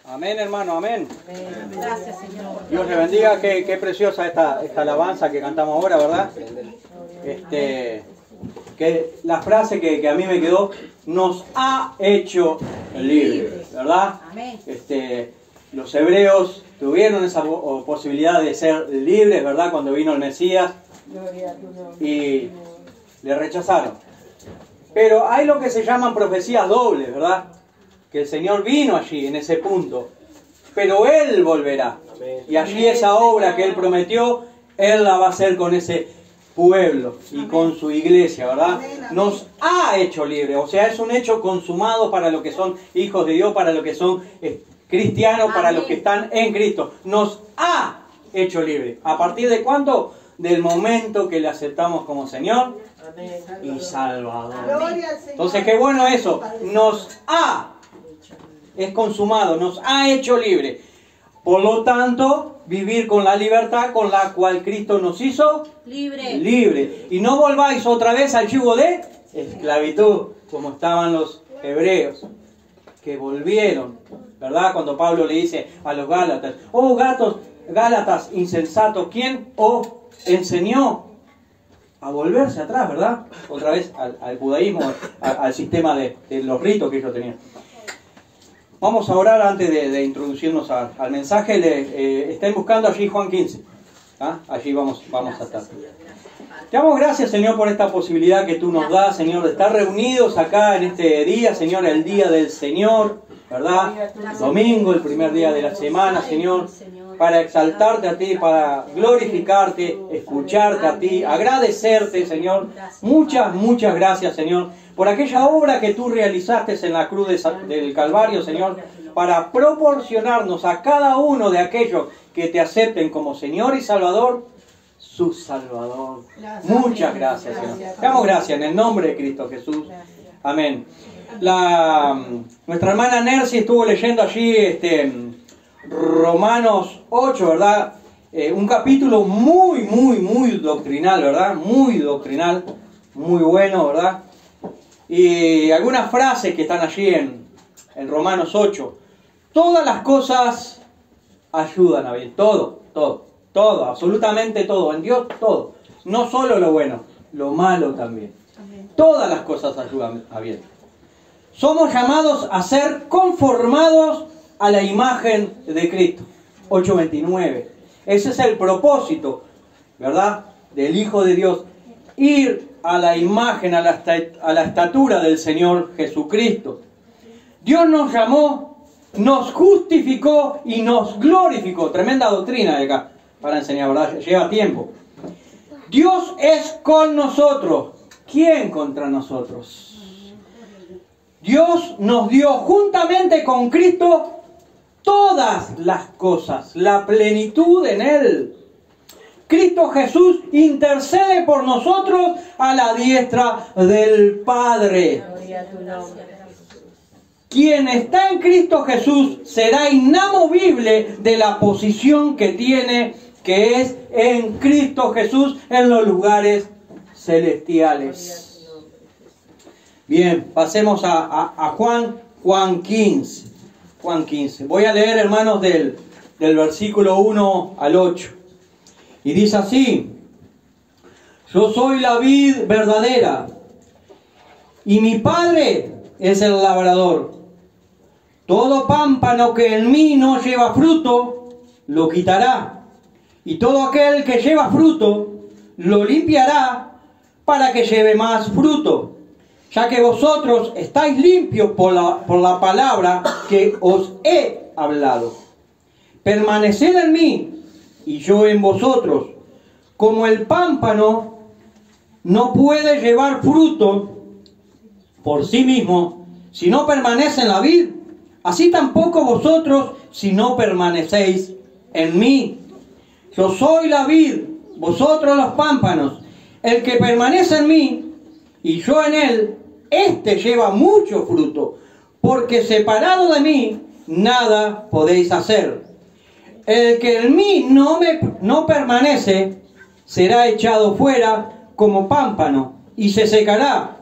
Amén, hermano, amén. Gracias, Señor. Dios le bendiga, qué preciosa esta alabanza que cantamos ahora, ¿verdad? Que la frase que a mí me quedó, nos ha hecho libres, ¿verdad? Amén. Los hebreos tuvieron esa posibilidad de ser libres, ¿verdad? Cuando vino el Mesías y le rechazaron. Pero hay lo que se llaman profecías dobles, ¿verdad? Que el Señor vino allí, en ese punto. Pero Él volverá. Y allí esa obra que Él prometió, Él la va a hacer con ese pueblo y con su iglesia, ¿verdad? Nos ha hecho libres. O sea, es un hecho consumado para los que son hijos de Dios, para los que son cristianos, para los que están en Cristo. Nos ha hecho libres. ¿A partir de cuándo? Del momento que le aceptamos como Señor y Salvador. Entonces, qué bueno eso. Es consumado, nos ha hecho libre. Por lo tanto, vivir con la libertad con la cual Cristo nos hizo libre. Y no volváis otra vez al yugo de esclavitud, como estaban los hebreos, que volvieron, ¿verdad? Cuando Pablo le dice a los Gálatas, oh Gálatas insensatos, ¿quién os enseñó a volverse atrás, verdad? Otra vez al judaísmo, al sistema de los ritos que ellos tenían. Vamos a orar antes de introducirnos al mensaje. Estén buscando allí Juan 15. ¿Ah? Allí vamos a estar. Te damos gracias, Señor, por esta posibilidad que tú nos das, Señor, de estar reunidos acá en este día, Señor, el día del Señor, ¿verdad? Domingo, el primer día de la semana, Señor, para exaltarte a ti, para glorificarte, escucharte a ti, agradecerte, Señor. Muchas gracias, Señor, por aquella obra que tú realizaste en la cruz del Calvario, Señor, para proporcionarnos a cada uno de aquellos que te acepten como Señor y Salvador, su Salvador. Muchas gracias, Señor. Te damos gracias en el nombre de Cristo Jesús. Amén. Nuestra hermana Nercy estuvo leyendo allí Romanos 8, ¿verdad? Un capítulo muy doctrinal, ¿verdad? Muy doctrinal, muy bueno, ¿verdad? Y algunas frases que están allí en Romanos 8. Todas las cosas ayudan a bien. Todo, absolutamente todo. En Dios todo. No solo lo bueno, lo malo también. Todas las cosas ayudan a bien. Somos llamados a ser conformados a la imagen de Cristo. 8:29. Ese es el propósito, ¿verdad? Del Hijo de Dios. Ir a la imagen, a la estatura del Señor Jesucristo. Dios nos llamó, nos justificó y nos glorificó. Tremenda doctrina de acá para enseñar, ¿verdad? Lleva tiempo. Dios es con nosotros. ¿Quién contra nosotros? Dios nos dio juntamente con Cristo todas las cosas, la plenitud en Él. Cristo Jesús intercede por nosotros a la diestra del Padre. Quien está en Cristo Jesús será inamovible de la posición que tiene, que es en Cristo Jesús en los lugares celestiales. Bien, pasemos a Juan 15. Juan 15. Voy a leer, hermanos, del versículo 1 al 8. Y dice así: yo soy la vid verdadera, y mi Padre es el labrador. Todo pámpano que en mí no lleva fruto, lo quitará. Y todo aquel que lleva fruto, lo limpiará para que lleve más fruto. Ya que vosotros estáis limpios por la palabra que os he hablado. Permaneced en mí y yo en vosotros. Como el pámpano no puede llevar fruto por sí mismo si no permanece en la vid, así tampoco vosotros si no permanecéis en mí. Yo soy la vid, vosotros los pámpanos. El que permanece en mí y yo en él, éste lleva mucho fruto, porque separado de mí nada podéis hacer. El que en mí no permanece será echado fuera como pámpano y se secará.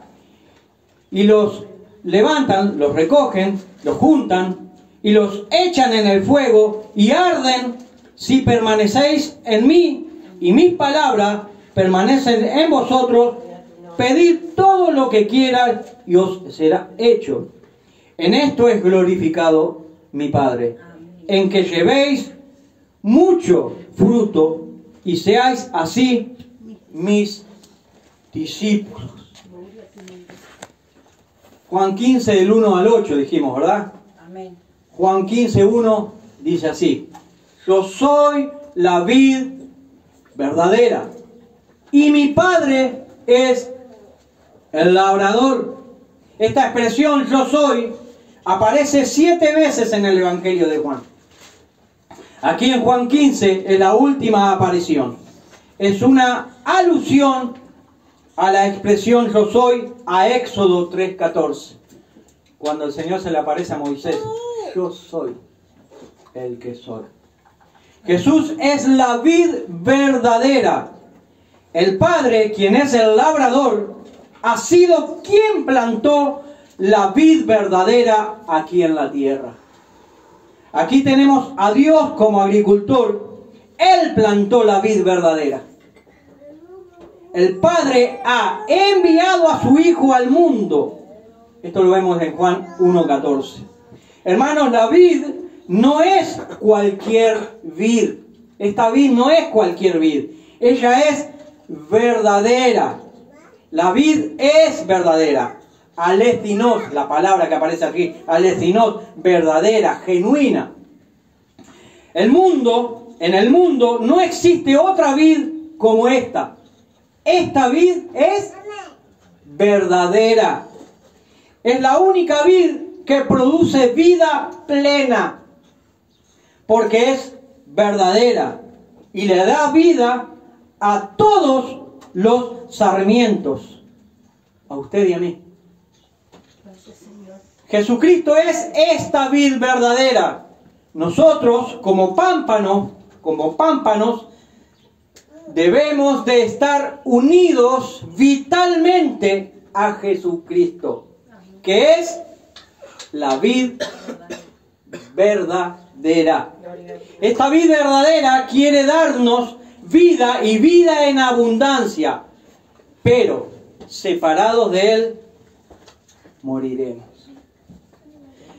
Y los levantan, los recogen, los juntan y los echan en el fuego y arden. Si permanecéis en mí y mis palabras permanecen en vosotros, pedid todo lo que quieras y os será hecho. En esto es glorificado mi Padre, en que llevéis mucho fruto y seáis así mis discípulos. Juan 15 del 1 al 8 dijimos, ¿verdad? Amén. Juan 15, 1 dice así: yo soy la vid verdadera y mi Padre es el labrador. Esta expresión yo soy aparece 7 veces en el Evangelio de Juan. Aquí en Juan 15 es la última aparición. Es una alusión a la expresión yo soy a Éxodo 3:14. Cuando el Señor se le aparece a Moisés, yo soy el que soy. Jesús es la vid verdadera. El Padre, quien es el labrador, ha sido quien plantó la vid verdadera aquí en la tierra. Aquí tenemos a Dios como agricultor. Él plantó la vid verdadera. El Padre ha enviado a su Hijo al mundo. Esto lo vemos en Juan 1:14. Hermanos, la vid no es cualquier vid. Esta vid no es cualquier vid. Ella es verdadera. La vid es verdadera. Alestinos, la palabra que aparece aquí. Alestinos, verdadera, genuina. En el mundo no existe otra vid como esta. Esta vid es verdadera. Es la única vid que produce vida plena, porque es verdadera y le da vida a todos los sarmientos, a usted y a mí. Jesucristo es esta vid verdadera. Nosotros, como pámpanos, debemos de estar unidos vitalmente a Jesucristo, que es la vid verdadera. Esta vid verdadera quiere darnos vida y vida en abundancia, pero separados de Él, moriremos.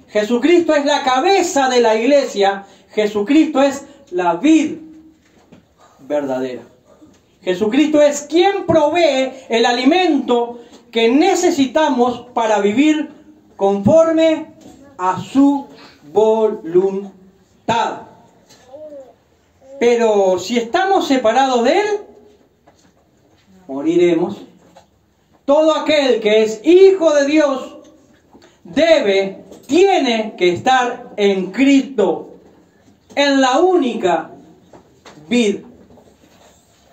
Jesucristo es la cabeza de la iglesia. Jesucristo es la vid verdadera. Jesucristo es quien provee el alimento que necesitamos para vivir conforme a su voluntad. Pero si estamos separados de Él, moriremos. Todo aquel que es hijo de Dios tiene que estar en Cristo, en la única vid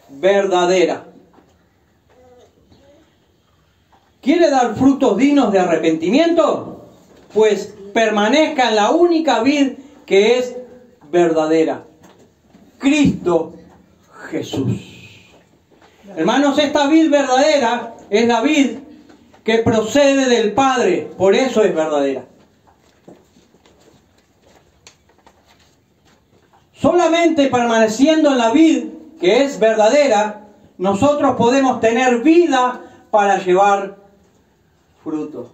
verdadera. ¿Quiere dar frutos dignos de arrepentimiento? Pues permanezca en la única vid que es verdadera: Cristo Jesús. Hermanos, esta vid verdadera es la vid que procede del Padre, por eso es verdadera. Solamente permaneciendo en la vid que es verdadera, nosotros podemos tener vida para llevar fruto.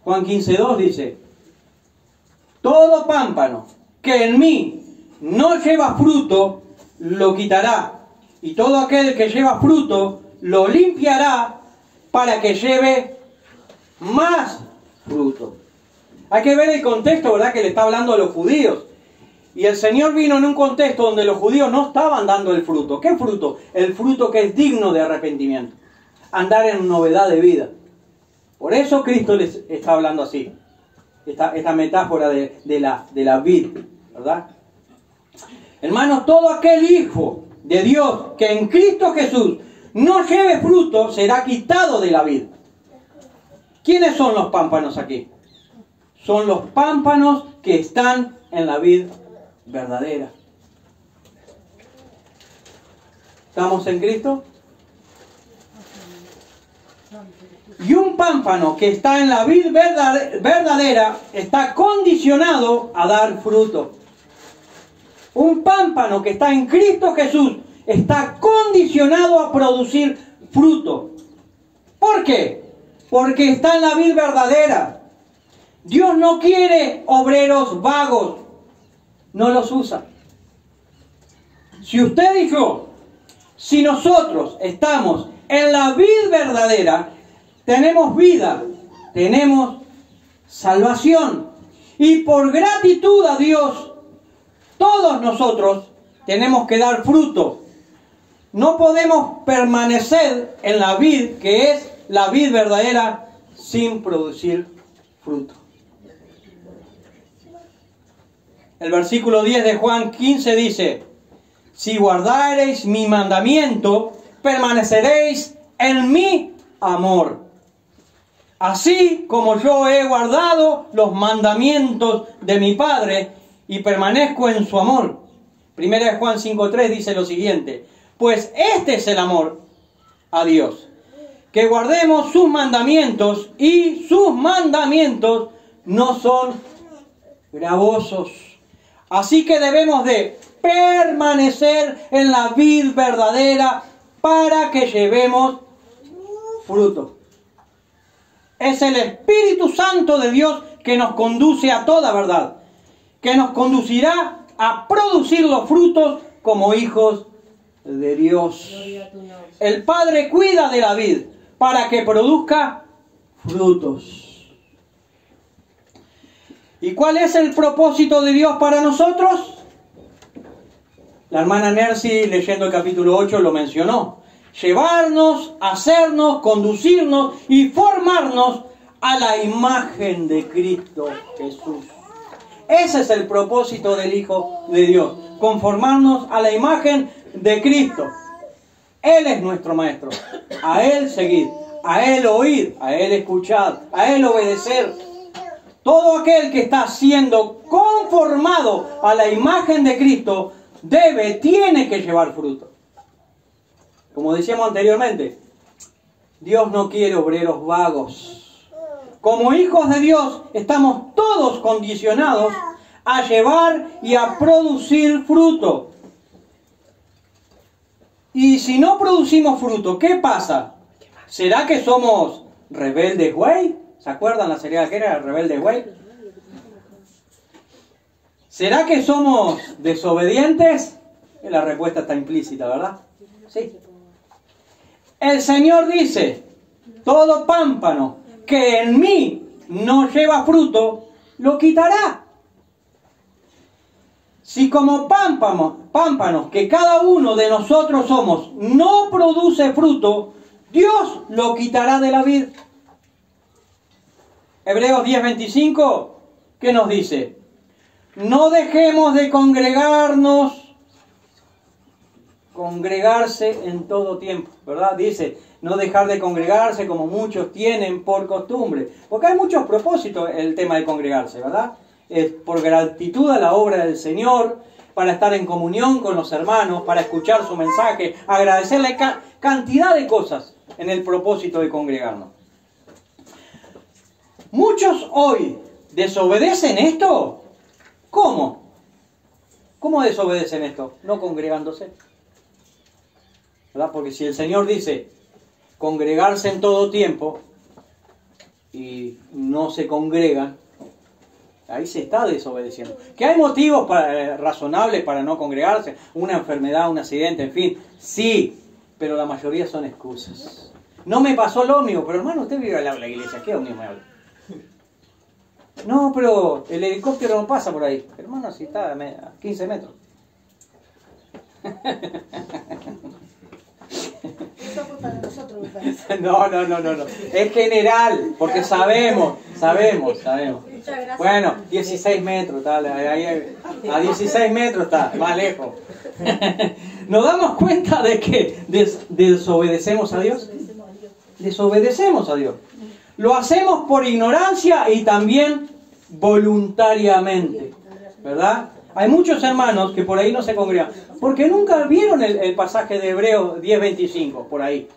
Juan 15:2 dice: todo pámpano que en mí no lleva fruto, lo quitará, y todo aquel que lleva fruto, lo limpiará para que lleve más fruto. Hay que ver el contexto, ¿verdad?, que le está hablando a los judíos. Y el Señor vino en un contexto donde los judíos no estaban dando el fruto. ¿Qué fruto? El fruto que es digno de arrepentimiento. Andar en novedad de vida. Por eso Cristo les está hablando así. Esta metáfora de la vid, ¿verdad? Hermanos, todo aquel hijo de Dios que en Cristo Jesús no lleve fruto será quitado de la vid. ¿Quiénes son los pámpanos aquí? Son los pámpanos que están en la vid verdadera. ¿Estamos en Cristo? Y un pámpano que está en la vid verdadera está condicionado a dar fruto. Un pámpano que está en Cristo Jesús está condicionado a producir fruto. ¿Por qué? Porque está en la vid verdadera. Dios no quiere obreros vagos, no los usa. Si usted y yo, si nosotros estamos en la vid verdadera, tenemos vida, tenemos salvación. Y por gratitud a Dios, todos nosotros tenemos que dar fruto. No podemos permanecer en la vid, que es la vid verdadera, sin producir fruto. El versículo 10 de Juan 15 dice: si guardareis mi mandamiento, permaneceréis en mi amor. Así como yo he guardado los mandamientos de mi Padre y permanezco en su amor. Primera de Juan 5:3 dice lo siguiente: pues este es el amor a Dios, que guardemos sus mandamientos, y sus mandamientos no son gravosos. Así que debemos de permanecer en la vid verdadera para que llevemos fruto. Es el Espíritu Santo de Dios que nos conduce a toda verdad, que nos conducirá a producir los frutos como hijos de Dios. El Padre cuida de la vid para que produzca frutos. ¿Y cuál es el propósito de Dios para nosotros? La hermana Nercy, leyendo el capítulo 8, lo mencionó. Llevarnos, hacernos, conducirnos y formarnos a la imagen de Cristo Jesús. Ese es el propósito del Hijo de Dios, conformarnos a la imagen de Cristo. Él es nuestro Maestro. A Él seguir, a Él oír, a Él escuchar, a Él obedecer. Todo aquel que está siendo conformado a la imagen de Cristo tiene que llevar fruto. Como decíamos anteriormente, Dios no quiere obreros vagos. Como hijos de Dios estamos todos condicionados a llevar y a producir fruto. Y si no producimos fruto, ¿qué pasa? ¿Será que somos rebeldes, güey? ¿Se acuerdan la serie que era Rebelde Güey? ¿Será que somos desobedientes? La respuesta está implícita, ¿verdad? Sí. El Señor dice: todo pámpano que en mí no lleva fruto, lo quitará. Si como pámpanos que cada uno de nosotros somos no produce fruto, Dios lo quitará de la vid. Hebreos 10:25, ¿qué nos dice? No dejemos de congregarse en todo tiempo, ¿verdad? Dice, no dejar de congregarse como muchos tienen por costumbre. Porque hay muchos propósitos el tema de congregarse, ¿verdad? Es por gratitud a la obra del Señor, para estar en comunión con los hermanos, para escuchar su mensaje, agradecerle cantidad de cosas en el propósito de congregarnos. Muchos hoy desobedecen esto. ¿Cómo? ¿Cómo desobedecen esto? No congregándose, ¿verdad? Porque si el Señor dice congregarse en todo tiempo y no se congregan, ahí se está desobedeciendo. Que hay motivos razonables para no congregarse, una enfermedad, un accidente, en fin, sí, pero la mayoría son excusas. No me pasó el ómnibus, pero hermano, usted vive al lado de la iglesia, ¿qué ómnibus me habla? No, pero el helicóptero no pasa por ahí. Hermano, si está a 15 metros. No. Es general, porque sabemos. Bueno, 16 metros, tal, a 16 metros está, más lejos. ¿Nos damos cuenta de que desobedecemos a Dios? Desobedecemos a Dios. Lo hacemos por ignorancia y también voluntariamente, ¿verdad? Hay muchos hermanos que por ahí no se congregan, porque nunca vieron el pasaje de Hebreos 10:25, por ahí.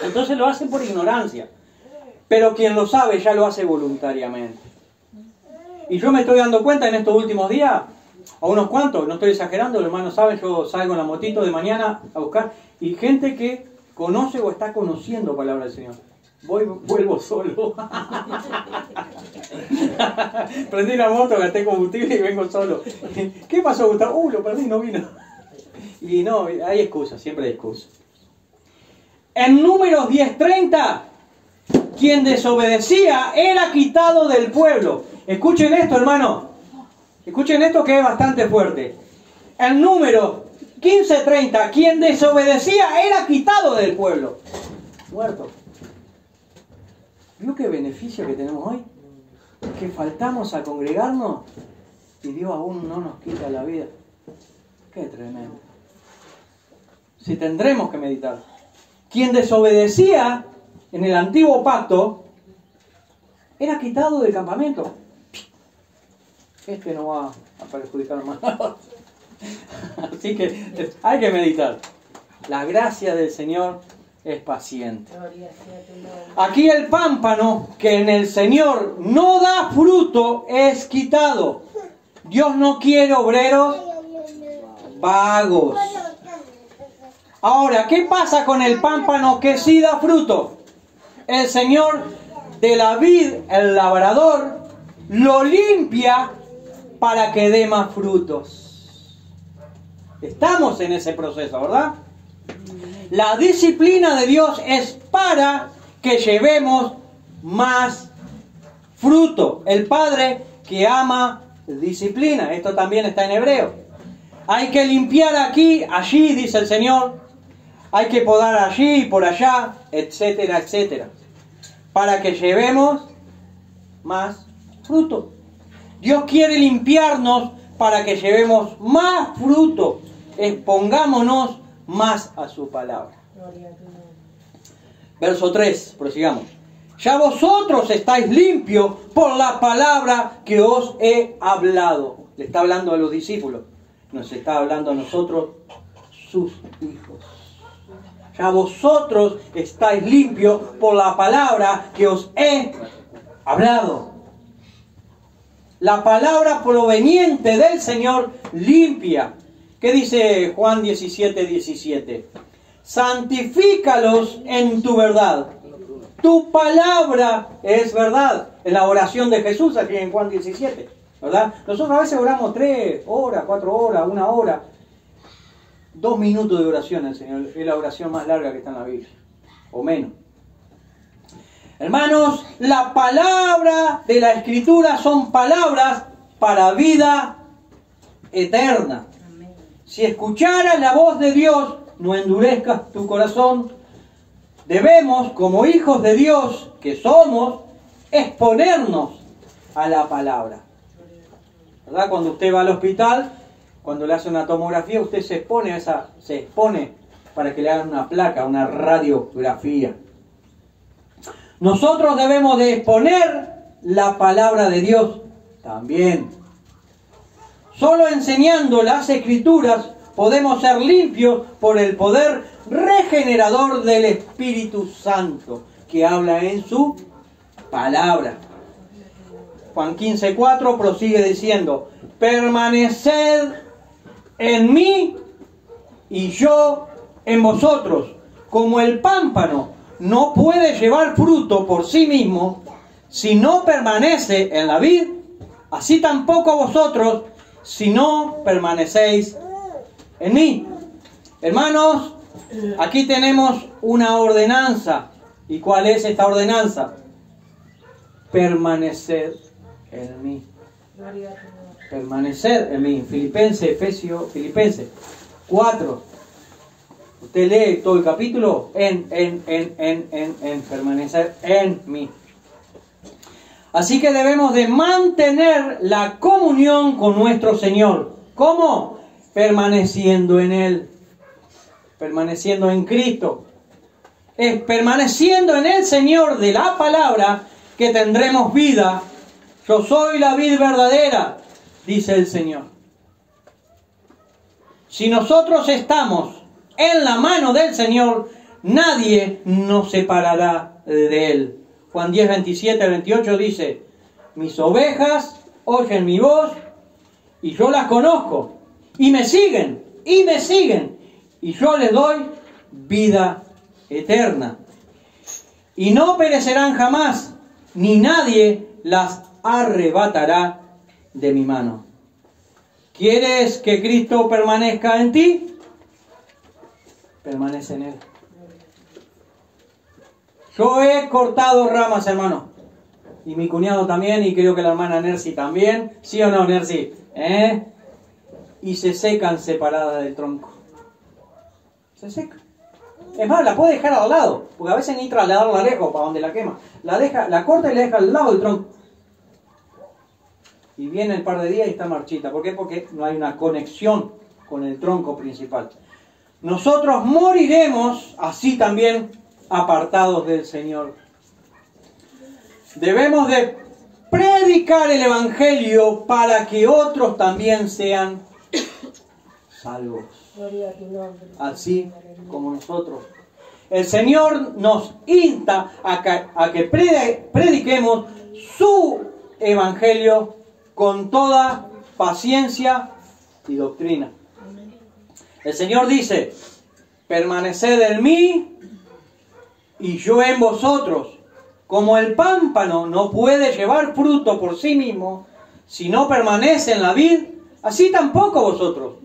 Entonces lo hacen por ignorancia. pero quien lo sabe ya lo hace voluntariamente. Y yo me estoy dando cuenta en estos últimos días, a unos cuantos, no estoy exagerando, los hermanos saben, yo salgo en la motito de mañana a buscar, y gente que conoce o está conociendo palabra del Señor. Vuelvo solo. Prendí la moto, gasté combustible y vengo solo. ¿Qué pasó, Gustavo? Lo perdí, no vino. Y no, hay excusas, siempre hay excusas. En Números 10:30, quien desobedecía era quitado del pueblo. Escuchen esto, hermano. Escuchen esto que es bastante fuerte. En Números 15:30, quien desobedecía era quitado del pueblo. Muerto. ¿Vio qué beneficio que tenemos hoy? Que faltamos a congregarnos y Dios aún no nos quita la vida. Qué tremendo. Si tendremos que meditar. Quien desobedecía en el antiguo pacto era quitado del campamento. Este no va a perjudicar más. Así que hay que meditar. La gracia del Señor es paciente. Aquí el pámpano que en el Señor no da fruto es quitado. Dios no quiere obreros vagos. Ahora, ¿qué pasa con el pámpano que sí da fruto? El Señor de la vid, el labrador, lo limpia para que dé más frutos. Estamos en ese proceso, ¿verdad? La disciplina de Dios es para que llevemos más fruto. El Padre que ama disciplina. Esto también está en Hebreo. Hay que limpiar aquí, allí, dice el Señor. Hay que podar allí y por allá, etcétera, etcétera. Para que llevemos más fruto. Dios quiere limpiarnos para que llevemos más fruto. Expongámonos más a su palabra. Verso 3, prosigamos. Ya vosotros estáis limpios por la palabra que os he hablado. Le está hablando a los discípulos. Nos está hablando a nosotros, sus hijos. Ya vosotros estáis limpios por la palabra que os he hablado. La palabra proveniente del Señor limpia. ¿Qué dice Juan 17:17? Santifícalos en tu verdad. Tu palabra es verdad. Es la oración de Jesús aquí en Juan 17. ¿Verdad? Nosotros a veces oramos 3 horas, 4 horas, 1 hora. 2 minutos de oración al Señor. Es la oración más larga que está en la Biblia. O menos. Hermanos, la palabra de la Escritura son palabras para vida eterna. Si escucharas la voz de Dios, no endurezcas tu corazón. Debemos, como hijos de Dios que somos, exponernos a la palabra. ¿Verdad? Cuando usted va al hospital, cuando le hace una tomografía, usted se expone para que le hagan una placa, una radiografía. Nosotros debemos de exponer la palabra de Dios también. Solo enseñando las Escrituras podemos ser limpios por el poder regenerador del Espíritu Santo que habla en su palabra. Juan 15:4 prosigue diciendo: permaneced en mí y yo en vosotros. Como el pámpano no puede llevar fruto por sí mismo si no permanece en la vid, así tampoco vosotros si no permanecéis en mí. Hermanos, aquí tenemos una ordenanza. ¿Y cuál es esta ordenanza? Permaneced en mí. Permanecer en mí. Filipenses 4. Usted lee todo el capítulo en permanecer en mí. Así que debemos de mantener la comunión con nuestro Señor. ¿Cómo? Permaneciendo en Él. Permaneciendo en Cristo. Es permaneciendo en el Señor de la palabra que tendremos vida. Yo soy la vid verdadera, dice el Señor. Si nosotros estamos en la mano del Señor, nadie nos separará de Él. Juan 10, 27 al 28 dice: mis ovejas oyen mi voz y yo las conozco y me siguen, y yo les doy vida eterna. Y no perecerán jamás, ni nadie las arrebatará de mi mano. ¿Quieres que Cristo permanezca en ti? Permanece en Él. Yo he cortado ramas, hermano. Y mi cuñado también, y creo que la hermana Nercy también. ¿Sí o no, Nercy? Y se secan separadas del tronco. Se secan. Es más, la puede dejar al lado, porque a veces ni trasladarla lejos para donde la quema. La corta y la deja al lado del tronco. Y viene el par de días y está marchita. ¿Por qué? Porque no hay una conexión con el tronco principal. Nosotros moriremos así también apartados del Señor. Debemos de predicar el Evangelio para que otros también sean salvos. Así como nosotros. El Señor nos insta a que prediquemos su Evangelio con toda paciencia y doctrina. El Señor dice: permaneced en mí y yo en vosotros. Como el pámpano no puede llevar fruto por sí mismo si no permanece en la vid, así tampoco vosotros,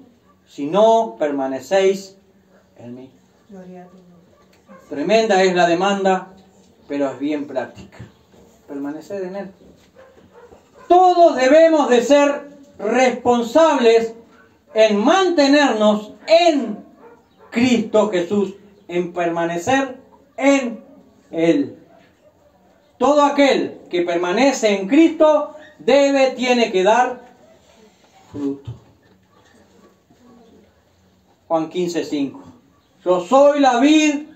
si no permanecéis en mí. Tremenda es la demanda, pero es bien práctica. Permaneced en Él. Todos debemos de ser responsables en mantenernos en Cristo Jesús, en permanecer en Él. Todo aquel que permanece en Cristo tiene que dar fruto. Juan 15:5. Yo soy la vid,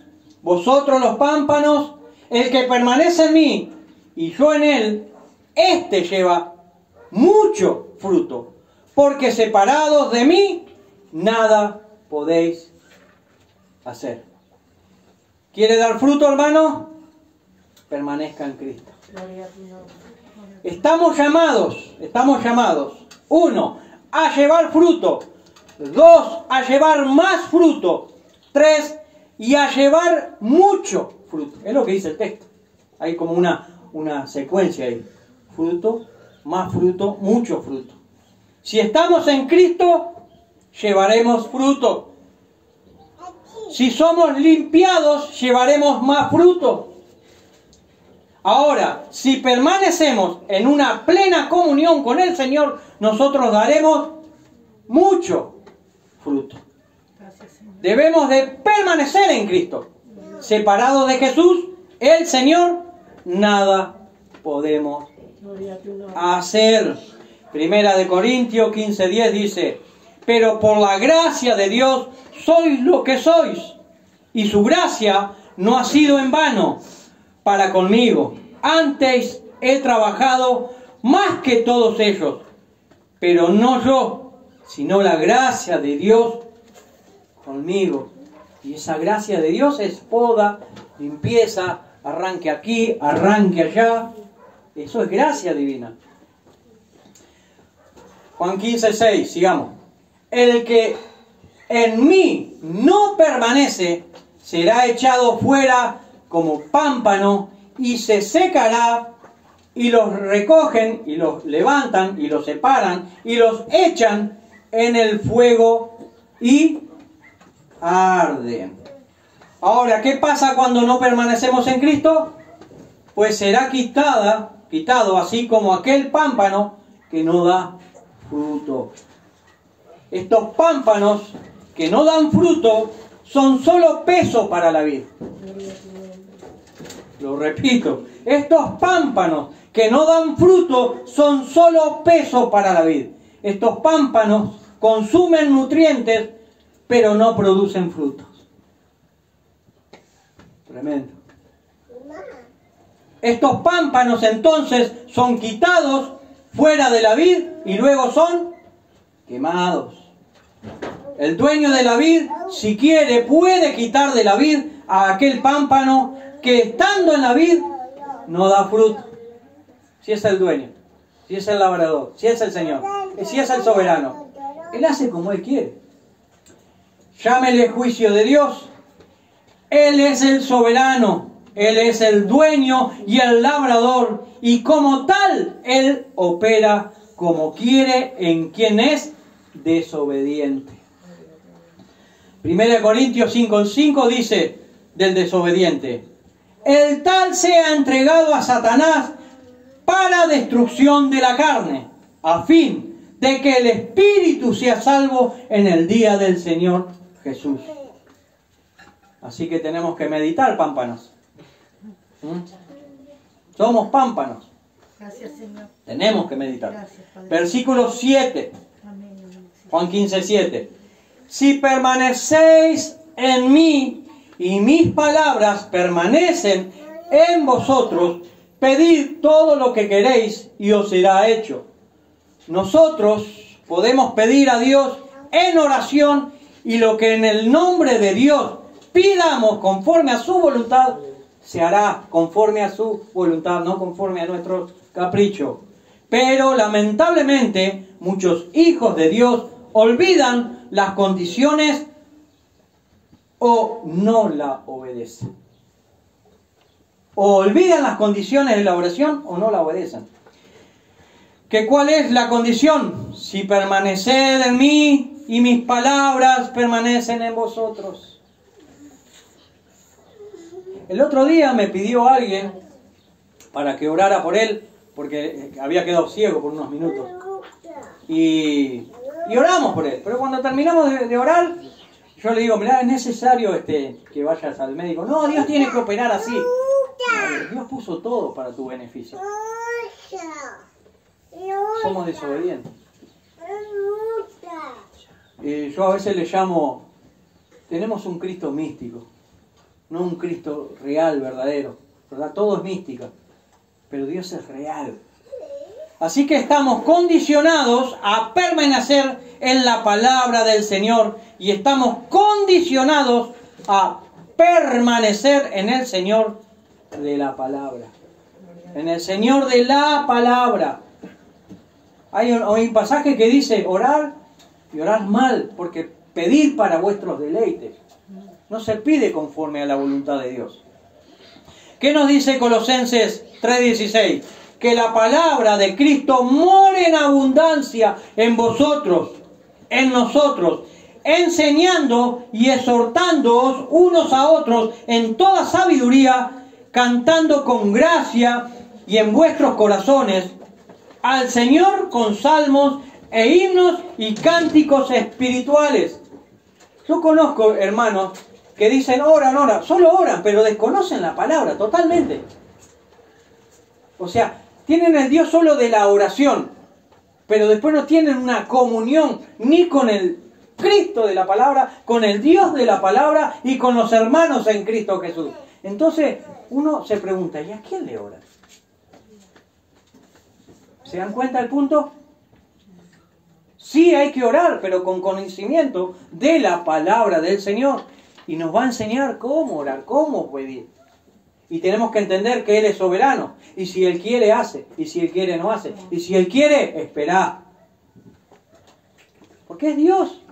vosotros los pámpanos. El que permanece en mí y yo en él, éste lleva mucho fruto, porque separados de mí nada podéis hacer. ¿Quiere dar fruto, hermano? Permanezca en Cristo. Estamos llamados, 1, a llevar fruto, 2, a llevar más fruto, 3, y a llevar mucho fruto. Es lo que dice el texto. Hay como una secuencia ahí. Fruto, más fruto, mucho fruto. Si estamos en Cristo, llevaremos fruto. Si somos limpiados, llevaremos más fruto. Ahora, si permanecemos en una plena comunión con el Señor, nosotros daremos mucho fruto. Debemos de permanecer en Cristo. Separados de Jesús, el Señor, nada podemos hacer. Primera de Corintios 15:10 dice: pero por la gracia de Dios sois lo que sois, y su gracia no ha sido en vano para conmigo. Antes he trabajado más que todos ellos, pero no yo, sino la gracia de Dios conmigo. Y esa gracia de Dios es poda, limpieza, arranque aquí, arranque allá. Eso es gracia divina. Juan 15:6, sigamos. El que en mí no permanece será echado fuera como pámpano y se secará, y los recogen y los levantan y los separan y los echan en el fuego y arden. Ahora, ¿qué pasa cuando no permanecemos en Cristo? Pues será quitado así como aquel pámpano que no da fruto. Estos pámpanos que no dan fruto son solo peso para la vid. Lo repito, estos pámpanos que no dan fruto son solo peso para la vid. Estos pámpanos consumen nutrientes, pero no producen frutos. Tremendo. Estos pámpanos entonces son quitados fuera de la vid y luego son quemados. El dueño de la vid, si quiere, puede quitar de la vid a aquel pámpano que estando en la vid no da fruto. Si es el dueño, si es el labrador, si es el Señor, si es el soberano, Él hace como Él quiere. Llámele juicio de Dios. Él es el soberano, Él es el dueño y el labrador, y como tal, Él opera como quiere en quien es desobediente. 1 Corintios 5:5 dice del desobediente: el tal sea entregado a Satanás para destrucción de la carne, a fin de que el espíritu sea salvo en el día del Señor Jesús. Así que tenemos que meditar, pámpanos. Somos pámpanos. Gracias, Señor. Tenemos que meditar. Gracias, Padre. Versículo 7. Amén. Juan 15:7. Si permanecéis en mí y mis palabras permanecen en vosotros, pedid todo lo que queréis y os será hecho. Nosotros podemos pedir a Dios en oración, y lo que en el nombre de Dios pidamos conforme a su voluntad, se hará conforme a su voluntad, no conforme a nuestros caprichos. Pero lamentablemente muchos hijos de Dios olvidan las condiciones o no la obedecen. O olvidan las condiciones de la oración o no la obedecen. ¿Que cuál es la condición? Si permaneced en mí y mis palabras permanecen en vosotros. El otro día me pidió alguien para que orara por él, porque había quedado ciego por unos minutos. Y oramos por él. Pero cuando terminamos de orar, yo le digo: mirá, es necesario que vayas al médico. No, Dios tiene que operar así. Dios puso todo para tu beneficio. Somos desobedientes. Yo a veces le llamo, tenemos un Cristo místico, no un Cristo real, verdadero, ¿verdad? Todo es mística, pero Dios es real. Así que estamos condicionados a permanecer en la palabra del Señor, y estamos condicionados a permanecer en el Señor de la palabra. En el Señor de la palabra. Hay un pasaje que dice: orar y orar mal, porque pedid para vuestros deleites. No se pide conforme a la voluntad de Dios. ¿Qué nos dice Colosenses 3:16? Que la palabra de Cristo more en abundancia en vosotros, en nosotros, enseñando y exhortándoos unos a otros en toda sabiduría, cantando con gracia y en vuestros corazones al Señor con salmos e himnos y cánticos espirituales. Yo conozco hermanos que dicen oran, solo oran, pero desconocen la palabra totalmente. O sea, tienen el Dios solo de la oración, pero después no tienen una comunión ni con el Cristo de la palabra, con el Dios de la palabra y con los hermanos en Cristo Jesús. Entonces uno se pregunta: ¿y a quién le ora? ¿Se dan cuenta del punto? Sí, hay que orar, pero con conocimiento de la palabra del Señor. Y nos va a enseñar cómo orar, cómo pedir. Y tenemos que entender que Él es soberano. Y si Él quiere, hace. Y si Él quiere, no hace. Y si Él quiere, espera. Porque es Dios.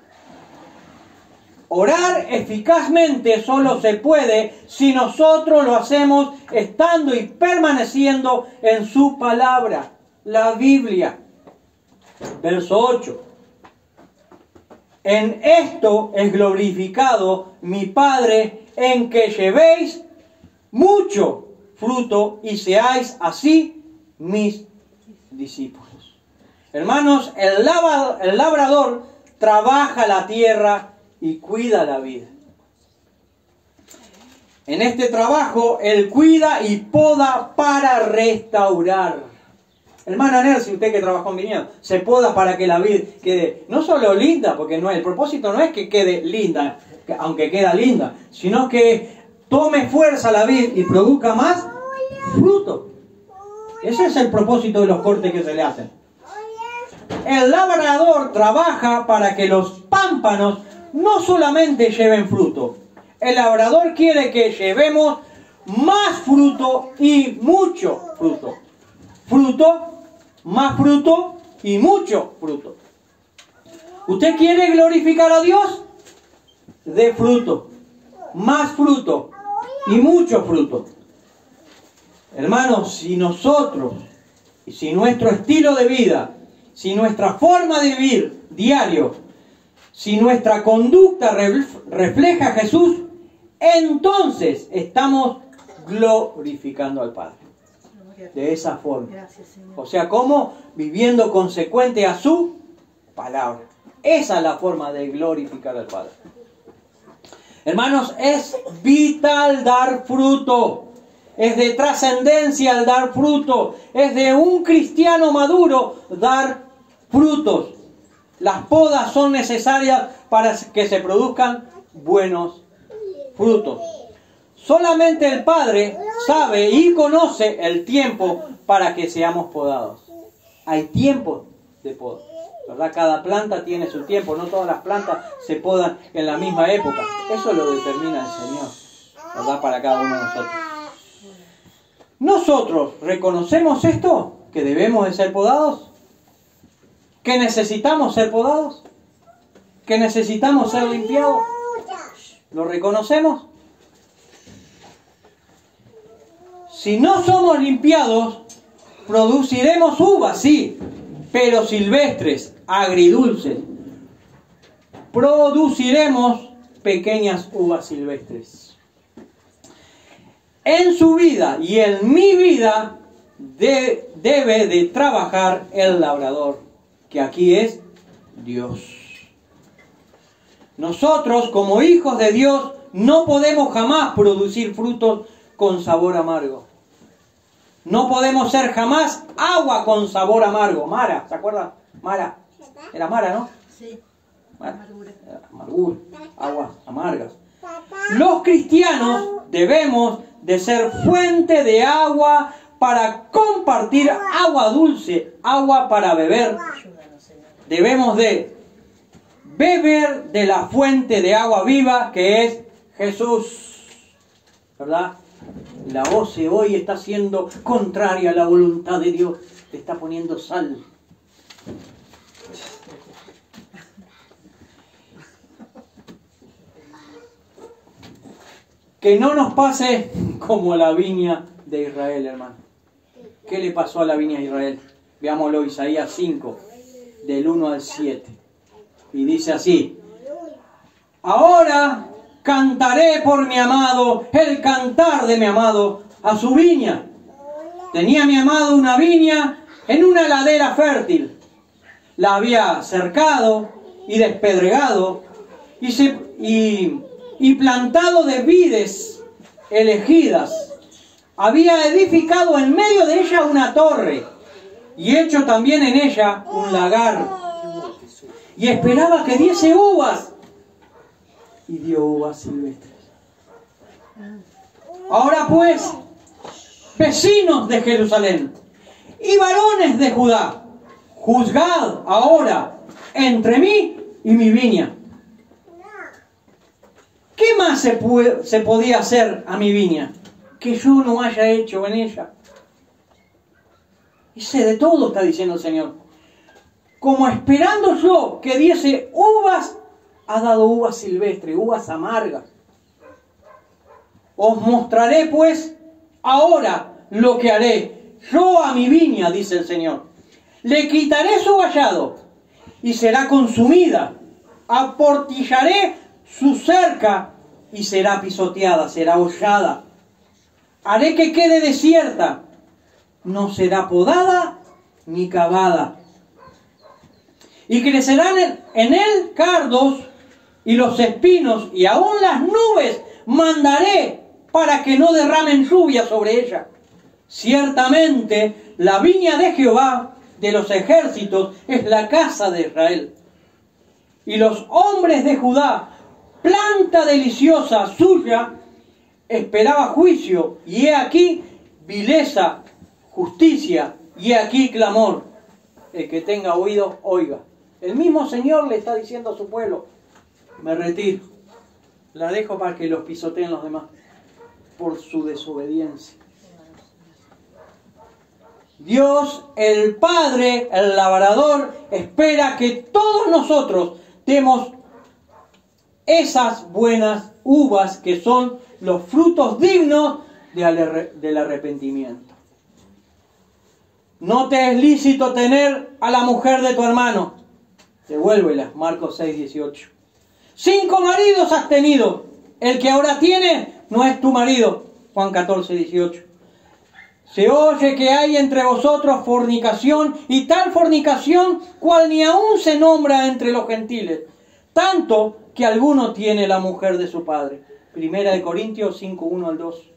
Orar eficazmente solo se puede si nosotros lo hacemos estando y permaneciendo en su palabra, la Biblia. Verso 8. En esto es glorificado mi Padre, en que llevéis mucho fruto y seáis así mis discípulos. Hermanos, el labrador trabaja la tierra y cuida la vida. En este trabajo, él cuida y poda para restaurar. Hermana Nercy, usted que trabajó en viñedo, se poda para que la vid quede no solo linda, porque no, el propósito no es que quede linda, aunque queda linda, sino que tome fuerza la vid y produzca más fruto. Ese es el propósito de los cortes que se le hacen. El labrador trabaja para que los pámpanos no solamente lleven fruto. El labrador quiere que llevemos más fruto y mucho fruto. Fruto, más fruto y mucho fruto. ¿Usted quiere glorificar a Dios? Dé fruto, más fruto y mucho fruto. Hermanos, si nosotros, y si nuestro estilo de vida, si nuestra forma de vivir diario, si nuestra conducta refleja a Jesús, entonces estamos glorificando al Padre. De esa forma. O sea, ¿cómo? Viviendo consecuente a su palabra. Esa es la forma de glorificar al Padre. Hermanos, es vital dar fruto. Es de trascendencia el dar fruto. Es de un cristiano maduro dar frutos. Las podas son necesarias para que se produzcan buenos frutos. Solamente el Padre sabe y conoce el tiempo para que seamos podados. Hay tiempo de poda, ¿verdad? Cada planta tiene su tiempo. No todas las plantas se podan en la misma época. Eso lo determina el Señor, ¿verdad? Para cada uno de nosotros. ¿Nosotros reconocemos esto? ¿Que debemos de ser podados? ¿Que necesitamos ser podados? ¿Que necesitamos ser limpiados? ¿Lo reconocemos? Si no somos limpiados, produciremos uvas, sí, pero silvestres, agridulces. Produciremos pequeñas uvas silvestres. En su vida y en mi vida debe de trabajar el labrador, que aquí es Dios. Nosotros, como hijos de Dios, no podemos jamás producir frutos con sabor amargo. No podemos ser jamás agua con sabor amargo. Mara, ¿se acuerdan? Mara. Era Mara, ¿no? Sí. Mara. Amargura. Aguas amargas. Los cristianos debemos de ser fuente de agua para compartir agua dulce, agua para beber. Debemos de beber de la fuente de agua viva que es Jesús. ¿Verdad? La OCE hoy está siendo contraria a la voluntad de Dios. Le está poniendo sal. Que no nos pase como la viña de Israel, hermano. ¿Qué le pasó a la viña de Israel? Veámoslo, Isaías 5, del 1 al 7. Y dice así: ahora cantaré por mi amado, el cantar de mi amado a su viña. Tenía mi amado una viña en una ladera fértil. La había cercado y despedregado y plantado de vides elegidas. Había edificado en medio de ella una torre y hecho también en ella un lagar. Y esperaba que diese uvas. Y dio uvas silvestres. Ahora pues, vecinos de Jerusalén y varones de Judá, juzgad ahora entre mí y mi viña. ¿Qué más se podía hacer a mi viña que yo no haya hecho en ella? Hice de todo, está diciendo el Señor. Como esperando yo que diese uvas, ha dado uvas silvestres, uvas amargas. Os mostraré pues ahora lo que haré yo a mi viña, dice el Señor. Le quitaré su vallado y será consumida. Aportillaré su cerca y será pisoteada, será hollada. Haré que quede desierta, no será podada ni cavada. Y crecerán en él cardos y los espinos, y aún las nubes mandaré para que no derramen lluvia sobre ella. Ciertamente la viña de Jehová de los ejércitos es la casa de Israel. Y los hombres de Judá, planta deliciosa suya, esperaba juicio, y he aquí vileza, justicia, y he aquí clamor. El que tenga oído, oiga. El mismo Señor le está diciendo a su pueblo: me retiro, la dejo para que los pisoteen los demás. por su desobediencia. Dios, el Padre, el labrador, espera que todos nosotros demos esas buenas uvas que son los frutos dignos del arrepentimiento. No te es lícito tener a la mujer de tu hermano. Devuélvela, Marcos 6, 18. 5 maridos has tenido. El que ahora tiene no es tu marido. Juan 14, 18. Se oye que hay entre vosotros fornicación, y tal fornicación cual ni aún se nombra entre los gentiles, tanto que alguno tiene la mujer de su padre. Primera de Corintios 5, 1 al 2.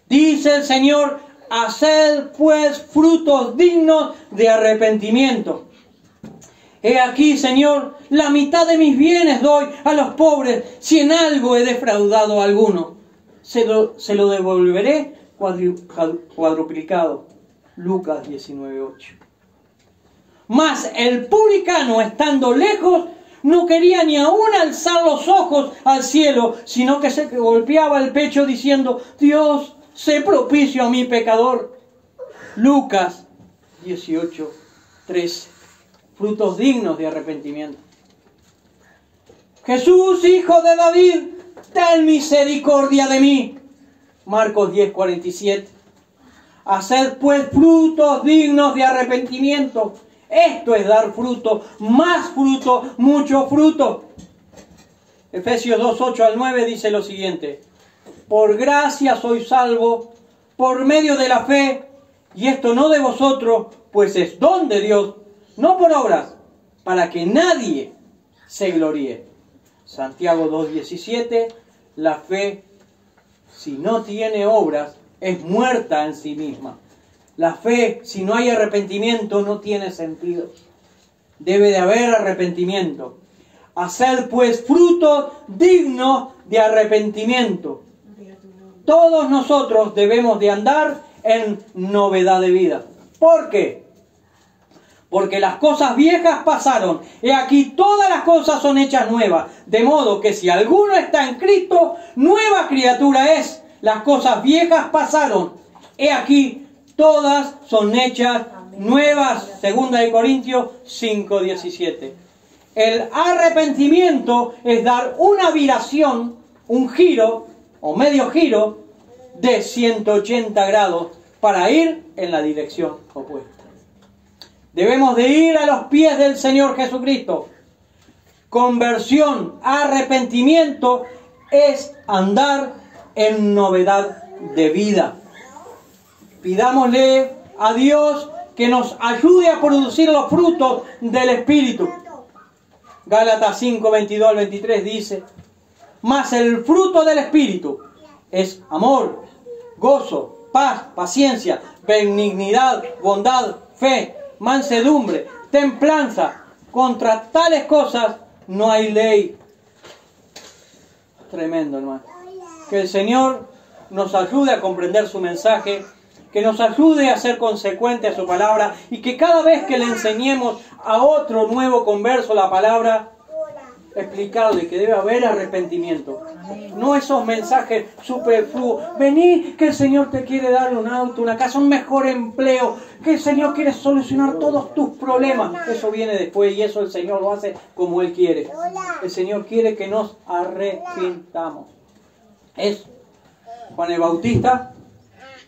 Dice el Señor: haced pues frutos dignos de arrepentimiento. He aquí, Señor, la mitad de mis bienes doy a los pobres, si en algo he defraudado a alguno. Se lo devolveré cuadruplicado. Lucas 19:8. Mas el publicano, estando lejos, no quería ni aún alzar los ojos al cielo, sino que se golpeaba el pecho diciendo: Dios, sé propicio a mi pecador. Lucas 18:13. Frutos dignos de arrepentimiento. Jesús, hijo de David, ten misericordia de mí. Marcos 10:47. Haced pues frutos dignos de arrepentimiento. Esto es dar fruto, más fruto, mucho fruto. Efesios 2:8 al 9 dice lo siguiente: por gracia sois salvos por medio de la fe, y esto no de vosotros, pues es don de Dios, no por obras, para que nadie se gloríe. Santiago 2:17. La fe, si no tiene obras, es muerta en sí misma. La fe, si no hay arrepentimiento, no tiene sentido. Debe de haber arrepentimiento. Haced pues frutos dignos de arrepentimiento. Todos nosotros debemos de andar en novedad de vida. ¿Por qué? Porque las cosas viejas pasaron, he aquí todas las cosas son hechas nuevas. De modo que si alguno está en Cristo, nueva criatura es. Las cosas viejas pasaron, he aquí todas son hechas nuevas. 2 de Corintios 5:17. El arrepentimiento es dar una viración, un giro o medio giro de 180 grados para ir en la dirección opuesta. Debemos de ir a los pies del Señor Jesucristo. Conversión, arrepentimiento es andar en novedad de vida. Pidámosle a Dios que nos ayude a producir los frutos del Espíritu. Gálatas 5, 22 al 23 dice: mas el fruto del Espíritu es amor, gozo, paz, paciencia, benignidad, bondad, fe, mansedumbre, templanza. Contra tales cosas no hay ley. Tremendo, hermano. Que el Señor nos ayude a comprender su mensaje, que nos ayude a ser consecuente a su palabra, y que cada vez que le enseñemos a otro nuevo converso la palabra, explicarle que debe haber arrepentimiento. No esos mensajes superfluos: vení que el Señor te quiere dar un auto, una casa, un mejor empleo, que el Señor quiere solucionar todos tus problemas. Eso viene después, y eso el Señor lo hace como Él quiere. El Señor quiere que nos arrepintamos. Es Juan el Bautista,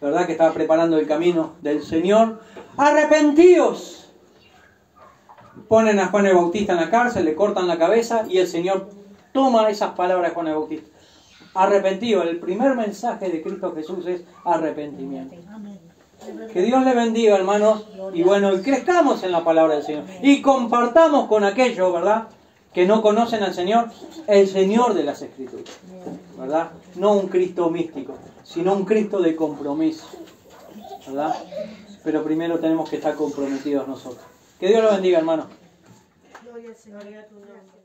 ¿verdad?, que estaba preparando el camino del Señor. Arrepentíos. Ponen a Juan el Bautista en la cárcel, le cortan la cabeza, y el Señor toma esas palabras de Juan el Bautista. Arrepentido. El primer mensaje de Cristo Jesús es arrepentimiento. Que Dios le bendiga, hermanos, y bueno, y crezcamos en la palabra del Señor, y compartamos con aquellos, ¿verdad?, que no conocen al Señor, el Señor de las Escrituras, ¿verdad? No un Cristo místico, sino un Cristo de compromiso, ¿verdad? Pero primero tenemos que estar comprometidos nosotros. Que Dios lo bendiga, hermano. Gloria al Señor y a tu nombre.